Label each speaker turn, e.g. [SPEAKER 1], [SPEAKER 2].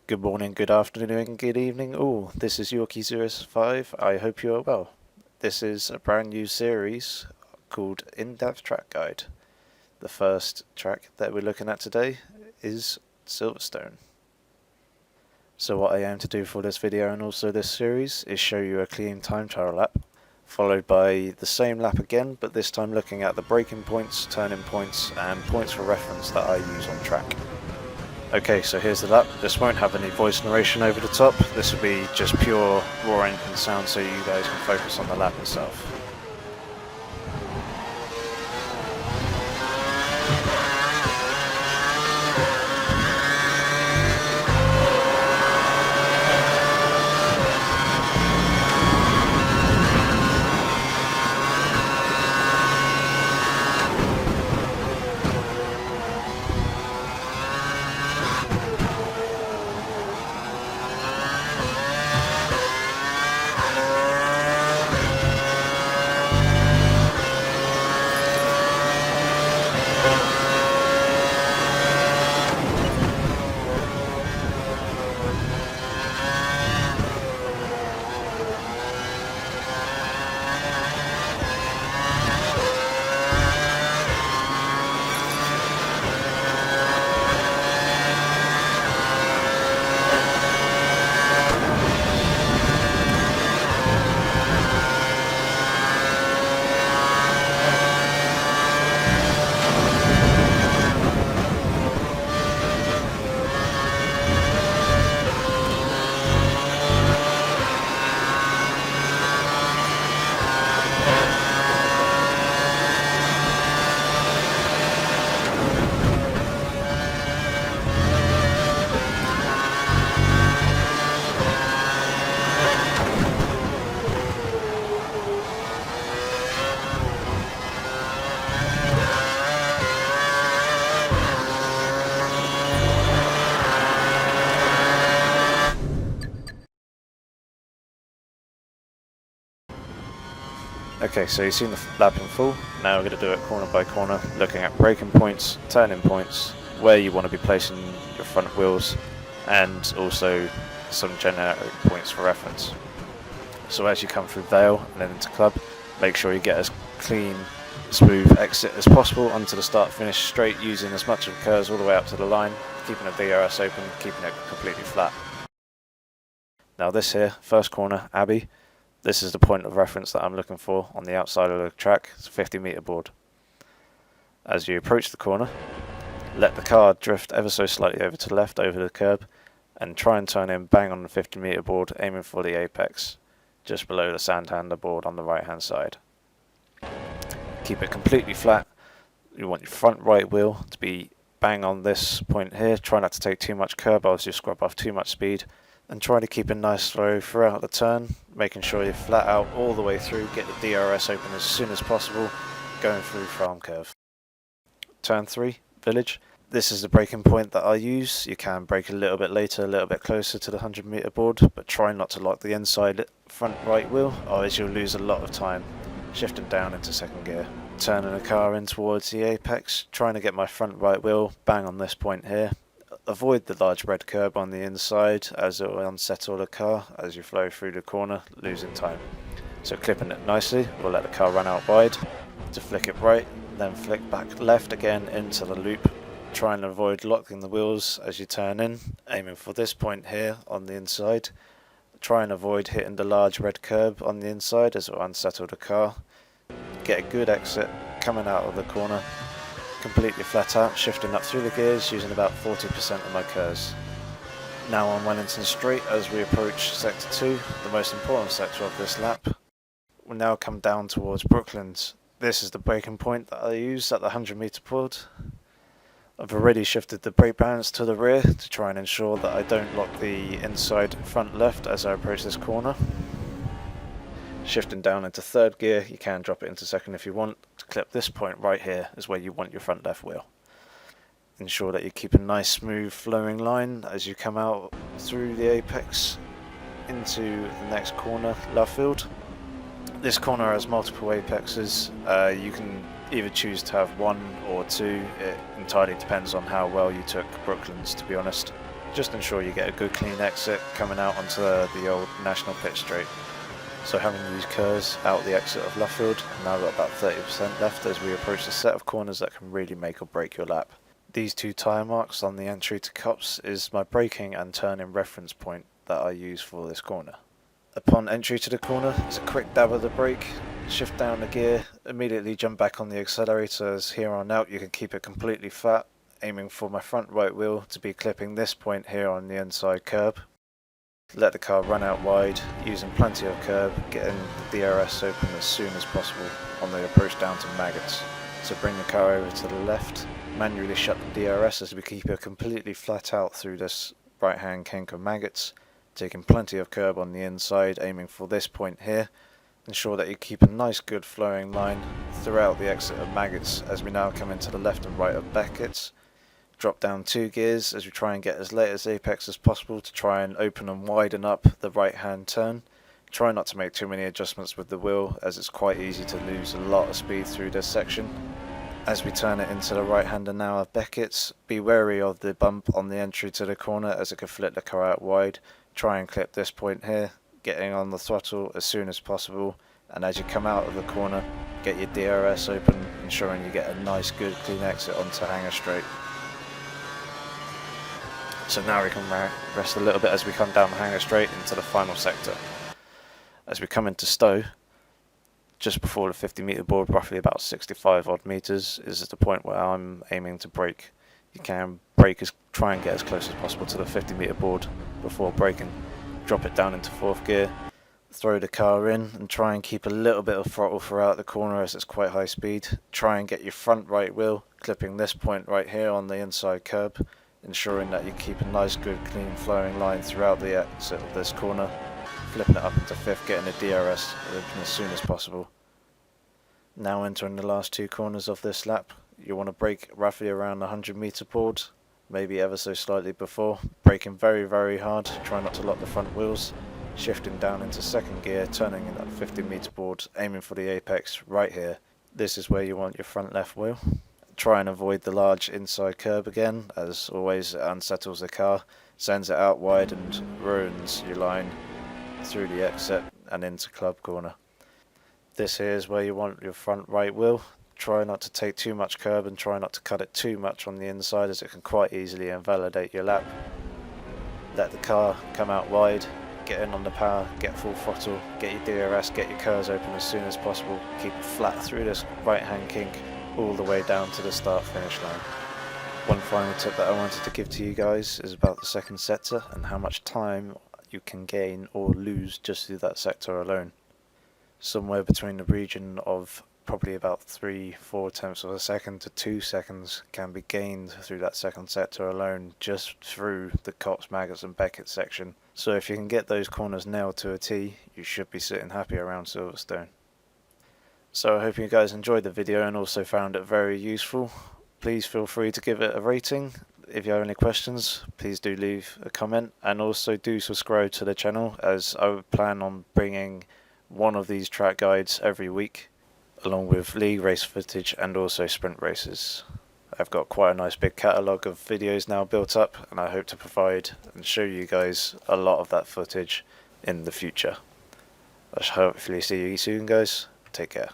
[SPEAKER 1] Good morning, good afternoon, good evening. Oh, this is Yorkie05. I hope you are well. This is a brand new series called In-Depth Track Guide. The first track that we're looking at today is Silverstone. So what I aim to do for this video and also this series is show you a clean time trial lap, followed by the same lap again, but this time looking at the braking points, turning points, and points for reference that I use on track. Okay, so here's the lap. This won't have any voice narration over the top. This will be just pure raw engine sound so you guys can focus on the lap itself. Okay, so you've seen the lap in full. Now we're going to do it corner by corner, looking at braking points, turning points, where you want to be placing your front wheels, and also some generic points for reference. So as you come through Vale and then into Club, make sure you get as clean, smooth exit as possible onto the start-finish straight, using as much of the curves all the way up to the line, keeping the DRS open, keeping it completely flat. Now this here, first corner, Abbey. This is the point of reference that I'm looking for on the outside of the track. It's a 50-meter board. As you approach the corner, let the car drift ever so slightly over to the left, over the curb, and try and turn in bang on the 50-meter board, aiming for the apex, just below the Santander board on the right-hand side. Keep it completely flat. You want your front right wheel to be bang on this point here. Try not to take too much curb as you scrub off too much speed. And try to keep a nice flow throughout the turn, making sure you're flat out all the way through, get the DRS open as soon as possible, going through farm curve. Turn 3, Village. This is the braking point that I use. You can brake a little bit later, a little bit closer to the 100-meter board, but try not to lock the inside front right wheel, otherwise you'll lose a lot of time shifting down into second gear. Turning the car in towards the apex, trying to get my front right wheel bang on this point here. Avoid the large red curb on the inside as it will unsettle the car as you flow through the corner, losing time. So clipping it nicely, we'll let the car run out wide to flick it right, then flick back left again into the loop. Try and avoid locking the wheels as you turn in, aiming for this point here on the inside. Try and avoid hitting the large red curb on the inside as it will unsettle the car. Get a good exit coming out of the corner. Completely flat out, shifting up through the gears using about 40% of my curves. Now on Wellington Street as we approach Sector 2, the most important sector of this lap. We'll now come down towards Brooklands. This is the braking point that I use at the 100-meter board. I've already shifted the brake balance to the rear to try and ensure that I don't lock the inside front left as I approach this corner. Shifting down into third gear, you can drop it into second if you want. To clip this point right here is where you want your front left wheel. Ensure that you keep a nice smooth flowing line as you come out through the apex into the next corner, Lovefield. This corner has multiple apexes. You can either choose to have one or two. It entirely depends on how well you took Brooklands, to be honest. Just ensure you get a good clean exit coming out onto the old National Pit Straight. So having used curves out the exit of Lovefield, now got about 30% left as we approach the set of corners that can really make or break your lap. These two tyre marks on the entry to Copse is my braking and turning reference point that I use for this corner. Upon entry to the corner, it's a quick dab of the brake, shift down the gear, immediately jump back on the accelerator as here on out you can keep it completely flat, aiming for my front right wheel to be clipping this point here on the inside curb. Let the car run out wide, using plenty of curb, getting the DRS open as soon as possible on the approach down to Maggots. So bring the car over to the left, manually shut the DRS as we keep it completely flat out through this right hand kink of Maggots, taking plenty of curb on the inside, aiming for this point here. Ensure that you keep a nice good flowing line throughout the exit of Maggots as we now come into the left and right of Beckett's. Drop down 2 gears as we try and get as late as apex as possible to try and open and widen up the right hand turn. Try not to make too many adjustments with the wheel as it's quite easy to lose a lot of speed through this section. As we turn it into the right hander now of Beckett's, be wary of the bump on the entry to the corner as it could flip the car out wide. Try and clip this point here, getting on the throttle as soon as possible, and as you come out of the corner, get your DRS open, ensuring you get a nice good clean exit onto Hanger Straight. So now we can rest a little bit as we come down the Hanger Straight into the final sector. As we come into Stowe, just before the 50 metre board, roughly about 65 odd metres, is the point where I'm aiming to brake. You can brake try and get as close as possible to the 50 metre board before braking. Drop it down into 4th gear, throw the car in and try and keep a little bit of throttle throughout the corner as it's quite high speed. Try and get your front right wheel clipping this point right here on the inside curb, ensuring that you keep a nice good clean flowing line throughout the exit of this corner, flipping it up into 5th, getting the DRS open as soon as possible. Now entering the last 2 corners of this lap, you want to brake roughly around the 100 metre board, maybe ever so slightly before, braking very hard, try not to lock the front wheels, shifting down into 2nd gear, turning in that 50 metre board, aiming for the apex right here. This is where you want your front left wheel. Try and avoid the large inside curb again, as always it unsettles the car, sends it out wide and ruins your line through the exit and into club corner. This here is where you want your front right wheel. Try not to take too much curb and try not to cut it too much on the inside as it can quite easily invalidate your lap. Let the car come out wide, get in on the power, get full throttle, get your DRS, get your curves open as soon as possible, keep it flat through this right hand kink all the way down to the start finish line. One final tip that I wanted to give to you guys is about the 2nd sector and how much time you can gain or lose just through that sector alone. Somewhere between the region of probably about 3-4 tenths of a second to 2 seconds can be gained through that 2nd sector alone just through the Copse, Maggots and Beckett section. So if you can get those corners nailed to a T, you should be sitting happy around Silverstone. So I hope you guys enjoyed the video and also found it very useful. Please feel free to give it a rating. If you have any questions, please do leave a comment, and also do subscribe to the channel as I plan on bringing one of these track guides every week, along with league race footage and also sprint races. I've got quite a nice big catalogue of videos now built up, and I hope to provide and show you guys a lot of that footage in the future. I shall hopefully see you soon, guys. Take care.